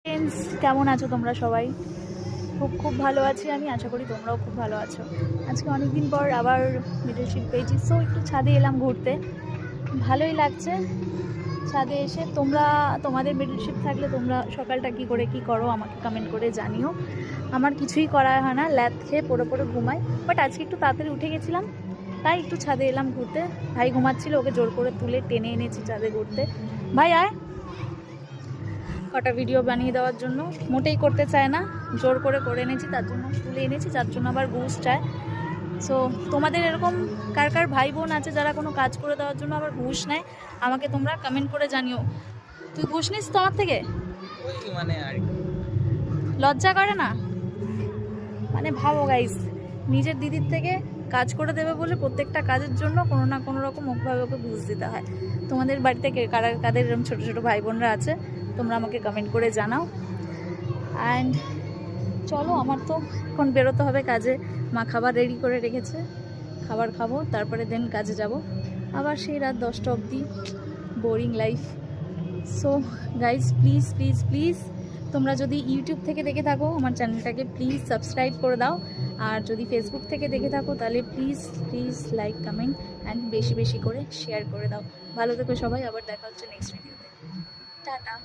Friends, কেমন আছো তোমরা সবাই? খুব ভালো আছি আমি, আশা করি তোমরাও খুব ভালো আছো। আজকে অনেক দিন পর আবার লিডারশিপ পেয়েছি, সো একটু ছাদে এলাম ঘুরতে। ভালোই লাগছে ছাদে এসে। তোমাদের লিডারশিপ থাকলে তোমরা সকালটা কী করে কী করো আমাকে কমেন্ট করে জানিও। আমার কিছুই করা হয় না, ল্যাদ খেয়ে পড়ে ঘুমাই। বাট আজকে একটু তাড়াতাড়ি উঠে গেছিলাম, তাই একটু ছাদে এলাম ঘুরতে। ভাই ঘুমাচ্ছিল, ওকে জোর করে তুলে টেনে এনেছি ছাদে ঘুরতে। ভাই আয়, কটা ভিডিও বানিয়ে দেওয়ার জন্য। মোটেই করতে চায় না, জোর করে এনেছি, তার জন্য তুলে এনেছি, যার জন্য আবার ঘুষ চায়। সো তোমাদের এরকম কার কার ভাই বোন আছে যারা কোনো কাজ করে দেওয়ার জন্য আবার ঘুষ নেয়, আমাকে তোমরা কমেন্ট করে জানিও। তুই ঘুষ নিস তো আমার থেকে? মানে আর লজ্জা করে না? মানে ভাবো গাইস, নিজের দিদির থেকে কাজ করে দেবে বলে প্রত্যেকটা কাজের জন্য কোনো না কোনো রকম ওভাবে ওকে ঘুষ দিতে হয়। তোমাদের বাড়িতে কাদের এরকম ছোটো ছোটো ভাই বোনরা আছে, তোমরা আমাকে কমেন্ট করে জানাও। অ্যান্ড চলো, আমার তো এখন বেরোতে হবে কাজে। মা খাবার রেডি করে রেখেছে, খাবার খাবো, তারপরে দেন কাজে যাব আবার সেই রাত 10টা অবধি। Boring life. So guys, please please please, তোমরা যদি ইউটিউব থেকে দেখে থাকো আমার চ্যানেলটাকে প্লিজ সাবস্ক্রাইব করে দাও। আর যদি ফেসবুক থেকে দেখে থাকো তাহলে please please like, comment and বেশি বেশি করে শেয়ার করে দাও। ভালো থেকো সবাই, আবার দেখা হচ্ছে নেক্সট ভিডিওতে। টাটা।